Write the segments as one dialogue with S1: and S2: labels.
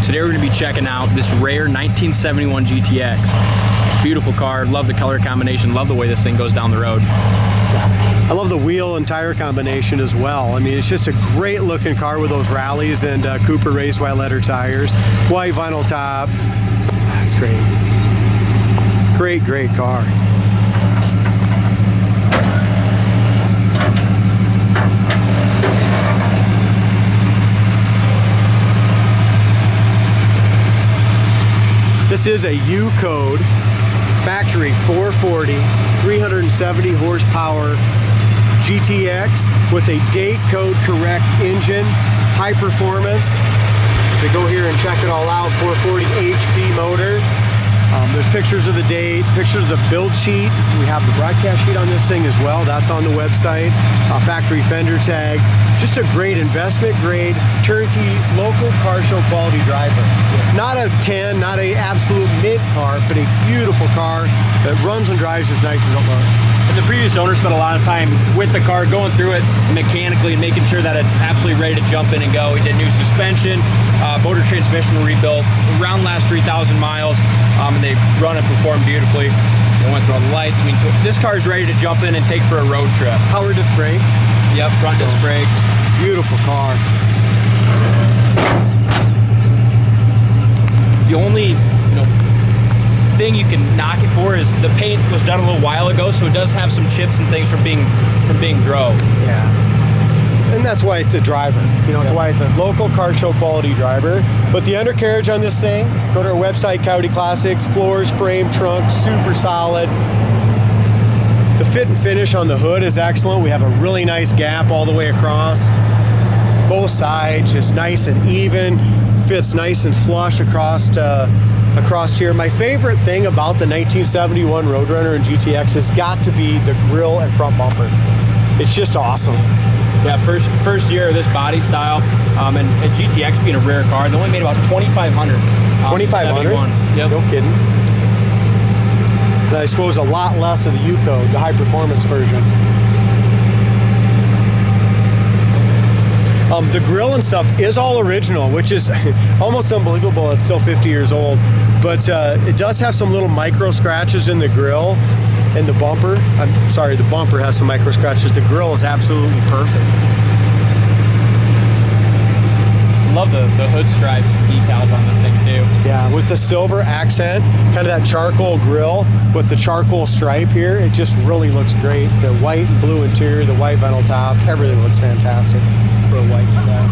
S1: Today we're going to be checking out this Rare 1971 GTX. Beautiful car, love the color combination, love the way this thing goes down the road.
S2: I love the wheel and tire combination as well. I mean, it's just a great looking car with those rallies and Cooper raised white letter tires, white vinyl top. That's great. Great car. This is a U code, factory 440, 370 horsepower GTX with a date code correct engine, high performance. They go here and check it all out, 440 HP motor. There's pictures of the date, pictures of the build sheet. We have the broadcast sheet on this thing as well. That's on the website. Factory fender tag. Just a great investment grade, turnkey, local car show quality driver. Not a 10, not a absolute mint car, but a beautiful car that runs and drives as nice as it looks.
S1: And the previous owner spent a lot of time with the car, going through it mechanically and making sure that it's absolutely ready to jump in and go. He did new suspension, motor transmission rebuilt, around last 3,000 miles, and they run and perform beautifully. They went through all the lights. I mean, so this car is ready to jump in and take for a road trip.
S2: Power disc brakes.
S1: Yep, front disc brakes.
S2: Beautiful car.
S1: The only thing you can knock it for is the paint was done a little while ago, so it does have some chips and things from being drove.
S2: Yeah. And that's why it's a driver. That's why it's a local car show quality driver. But the undercarriage on this thing, go to our website, Coyote Classics, floors, frame, trunk, super solid. The fit and finish on the hood is excellent. We have a really nice gap all the way across. Both sides, just nice and even. Fits nice and flush across here. My favorite thing about the 1971 Roadrunner and GTX has got to be the grille and front bumper. It's just awesome.
S1: Yeah, first year of this body style, and GTX being a rare car, they only made about 2,500.
S2: 2,500?
S1: Yep.
S2: No kidding. And I suppose a lot less of the U code, the high performance version. The grill and stuff is all original, which is almost unbelievable. It's still 50 years old, but it does have some little micro scratches in the grill and the bumper. I'm sorry, the bumper has some micro scratches. The grill is absolutely perfect.
S1: Love the hood stripes and decals on this thing too.
S2: Yeah, with the silver accent, kind of that charcoal grill with the charcoal stripe here, it just really looks great. The white and blue interior, the white vinyl top, everything looks fantastic. For a white stripe.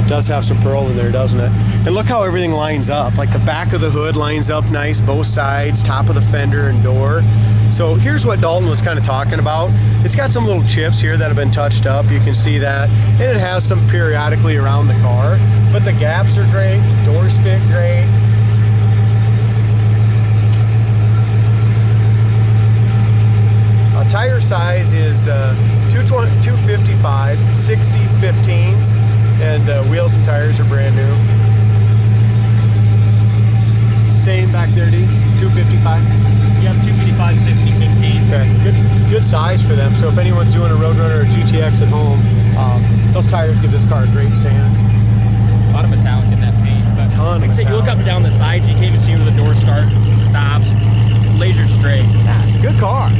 S2: It does have some pearl in there, doesn't it? And look how everything lines up. Like the back of the hood lines up nice, both sides, top of the fender and door. So here's what Dalton was kind of talking about. It's got some little chips here that have been touched up. You can see that. And it has some periodically around the car. But the gaps are great. The doors fit great. Tire size is 255, 60 15s, and wheels and tires are brand new. Same back there, D? 255?
S1: Yep, 255, 60, 15.
S2: Okay, good size for them. So if anyone's doing a Roadrunner or GTX at home, those tires give this car a great stance.
S1: A lot of metallic in that paint. But like I said, you look up and down the sides, you can't even see where the door starts and stops. Laser straight.
S2: Yeah, it's a good car.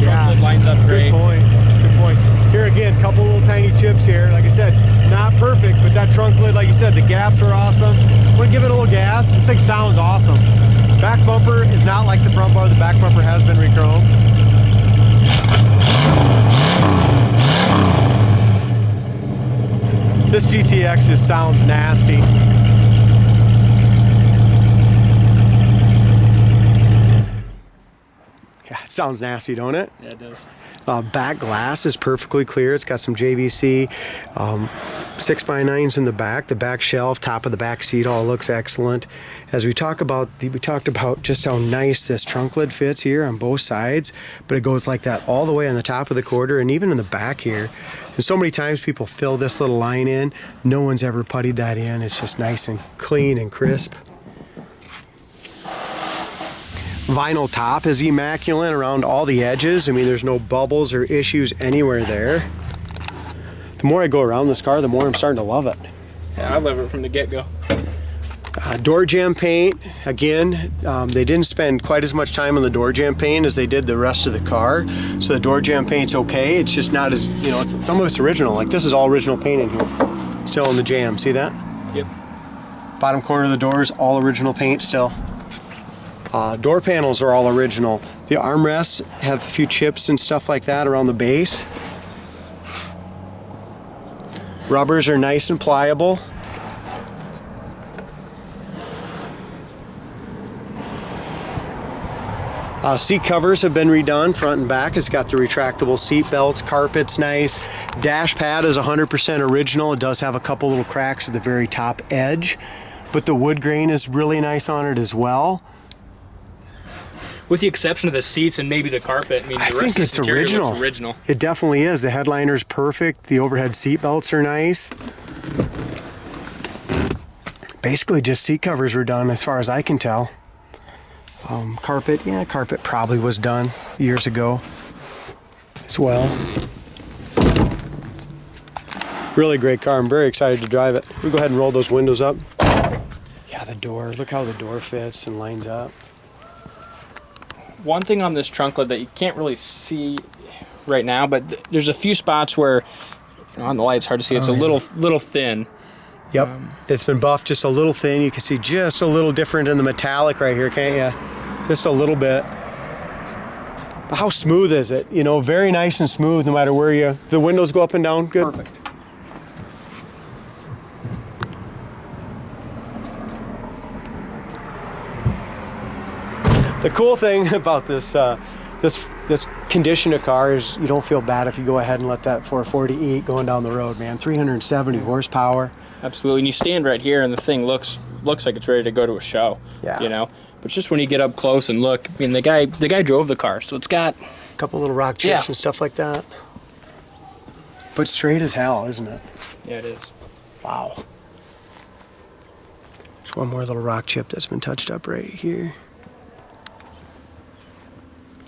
S1: Yeah, lines up great.
S2: Good point. Here again, couple little tiny chips here. Like I said, not perfect, but that trunk lid, like you said, the gaps are awesome. I'm gonna give it a little gas. This thing sounds awesome. Back bumper is not like the front bar. The back bumper has been re-chromed. This GTX just sounds nasty. Yeah, it sounds nasty, don't it?
S1: Yeah, it does.
S2: Back glass is perfectly clear. It's got some JVC 6x9s in the back shelf, top of the back seat all looks excellent. As we talked about just how nice this trunk lid fits here on both sides, but it goes like that all the way on the top of the quarter and even in the back here. And so many times people fill this little line in. No one's ever puttied that in. It's just nice and clean and crisp. Vinyl top is immaculate around all the edges. I mean, there's no bubbles or issues anywhere there. The more I go around this car, the more I'm starting to love it.
S3: Yeah, I love it from the get-go.
S2: Door jamb paint, again, they didn't spend quite as much time on the door jamb paint as they did the rest of the car. So the door jamb paint's okay. It's just not as, you know, some of it's original. Like this is all original paint in here. Still in the jamb, see that?
S3: Yep.
S2: Bottom corner of the door is all original paint still. Door panels are all original. The armrests have a few chips and stuff like that around the base. Rubbers are nice and pliable. Seat covers have been redone front and back. It's got the retractable seat belts. Carpet's nice. Dash pad is 100% original. It does have a couple little cracks at the very top edge, but the wood grain is really nice on it as well.
S3: With the exception of the seats and maybe the carpet, I mean, the
S2: I
S3: rest
S2: think
S3: of
S2: it's
S3: the interior
S2: original.
S3: looks original.
S2: It definitely is. The headliner's perfect. The overhead seat belts are nice. Basically just seat covers were done as far as I can tell. Carpet, yeah, carpet probably was done years ago as well. Really great car. I'm very excited to drive it. We'll go ahead and roll those windows up. Yeah, the door. Look how the door fits and lines up.
S3: One thing on this trunk lid that you can't really see right now, but there's a few spots where, you know, on the light it's hard to see. It's a little thin.
S2: Yep, it's been buffed just a little thin. You can see just a little different in the metallic right here, can't you? Just a little bit. But how smooth is it? You know, very nice and smooth no matter where you... The windows go up and down, good?
S3: Perfect.
S2: The cool thing about this this condition of car is you don't feel bad if you go ahead and let that 440 eat going down the road, man. 370 horsepower.
S3: Absolutely, and you stand right here and the thing looks like it's ready to go to a show.
S2: Yeah.
S3: You know, but just when you get up close and look, I mean, the guy drove the car, so it's got
S2: A couple little rock chips and stuff like that. But straight as hell, isn't it?
S3: Yeah, it is.
S2: Wow. There's one more little rock chip that's been touched up right here.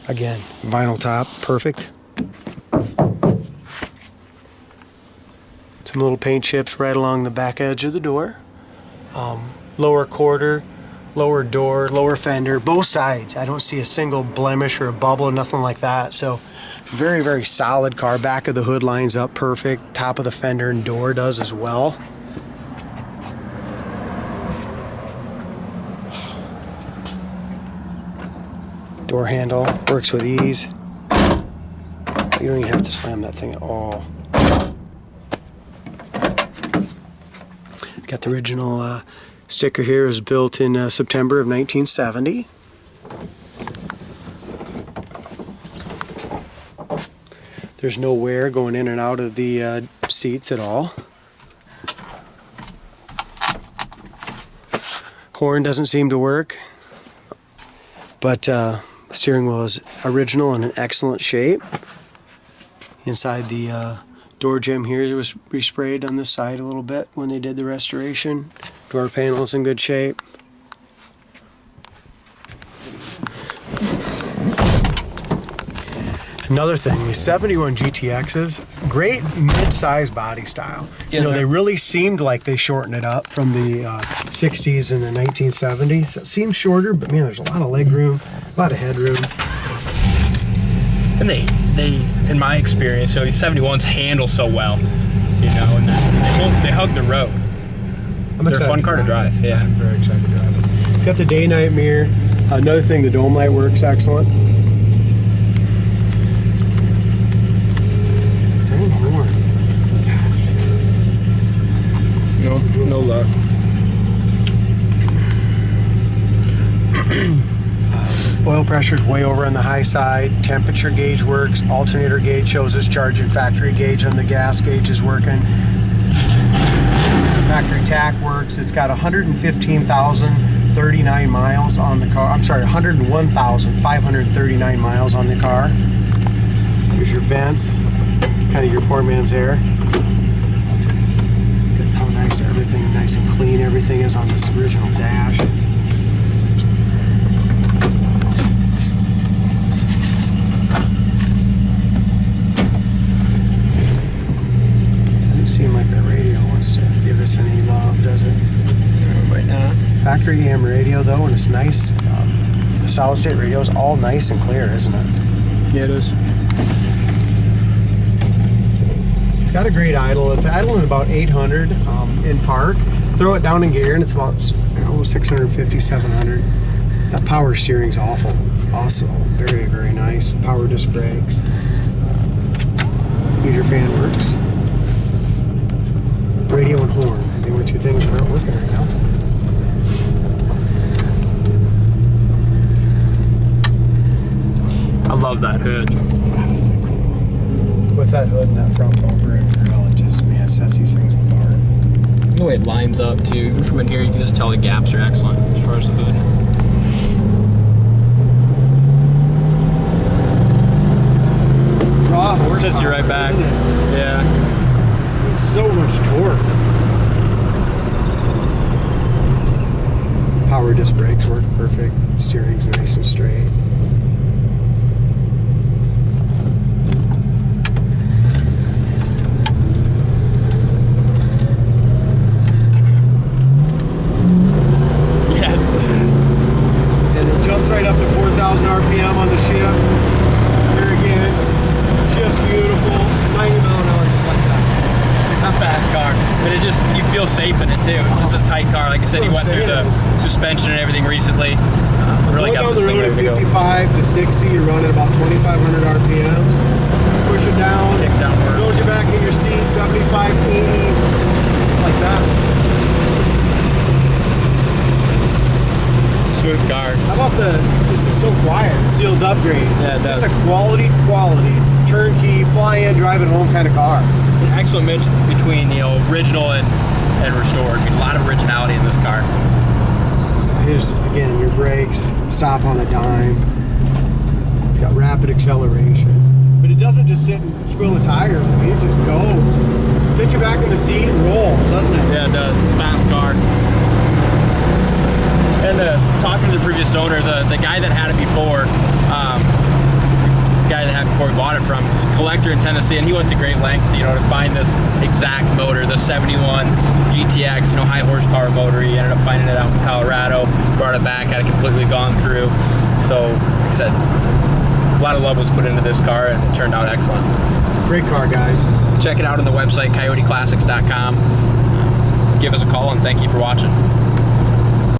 S2: Again, vinyl top, perfect. Some little paint chips right along the back edge of the door. Lower quarter, lower door, lower fender, both sides. I don't see a single blemish or a bubble or nothing like that. So very, very solid car. Back of the hood lines up perfect. Top of the fender and door does as well. Door handle works with ease. You don't even have to slam that thing at all. It's got the original sticker here. It was built in September of 1970. There's no wear going in and out of the seats at all. Horn doesn't seem to work, but steering wheel is original and in excellent shape. Inside the door jamb here, it was resprayed on this side a little bit when they did the restoration. Door panel is in good shape. Another thing, the 71 GTXs, great mid-size body style.
S3: Yeah,
S2: you know, they really seemed like they shortened it up from the 60s and the 1970s. It seems shorter, but man, there's a lot of leg room, a lot of headroom.
S3: And they in my experience, you know, these 71s handle so well, you know, and they hug the road. They're a fun car to drive. Yeah,
S2: I'm very excited to drive it. It's got the day-night mirror. Another thing, the dome light works excellent.
S3: No luck.
S2: Oil pressure's way over on the high side. Temperature gauge works. Alternator gauge shows us charging. Factory gauge on the gas gauge is working. Factory tach works. It's got 115,039 miles on the car. I'm sorry, 101,539 miles on the car. Here's your vents. It's kind of your poor man's air. Look at how nice everything, nice and clean everything is on this original dash. Doesn't seem like the radio wants to give us any love. factory AM radio though, and it's nice. The solid state radio is all nice and clear, isn't it?
S3: Yeah, it is.
S2: It's got a great idle. It's idling about 800 in park. Throw it down in gear and it's about 650, 700. That power steering's awful. Also, very, very nice. Power disc brakes. Heater fan works. Radio and horn. The only two things that aren't working right now.
S3: I love that hood.
S2: With that hood and that front bumper and grill, it just, man, sets these things apart.
S3: The way it lines up too. Even from in here, you can just tell the gaps are excellent as far as the hood.
S2: Raw horsepower,
S3: Sets you right back.
S2: isn't it?
S3: Yeah.
S2: It's so much torque. Power disc brakes work perfect. Steering's nice and straight.
S3: Yeah.
S2: And it jumps right up to 4,000 RPM on the shift. Here again, just beautiful. 90 mile an hour, just like that.
S3: A fast car, but it just, you feel safe in it too. It's just a tight car. Like I said, he went through the suspension and everything recently. Really got
S2: Going
S3: this
S2: down the
S3: thing
S2: road
S3: ready to
S2: at
S3: go.
S2: 55 to 60, you're running about 2,500 RPMs. Push it down,
S3: Kick downward.
S2: throws you back in your seat, 75, 80, just like that.
S3: Smooth car.
S2: How about this is so quiet, Seals upgrade.
S3: Yeah, it does.
S2: It's a quality, turnkey, fly in, drive it home kind of car.
S3: An excellent mix between, you know, original and restored. I mean, a lot of originality in this car.
S2: Here's, again, your brakes, stop on a dime. It's got rapid acceleration. But it doesn't just sit and squill the tires. I mean, it just goes. Sits you back in the seat and rolls, doesn't it?
S3: Yeah, it does. It's a fast car. And talking to the previous owner, the guy that had it before, we bought it from, collector in Tennessee, and he went to great lengths, you know, to find this exact motor, the 71 GTX, you know, high horsepower motor. He ended up finding it out in Colorado, brought it back, had it completely gone through. So, like I said, a lot of love was put into this car, and it turned out excellent.
S2: Great car, guys.
S3: Check it out on the website, coyoteclassics.com. Give us a call, and thank you for watching.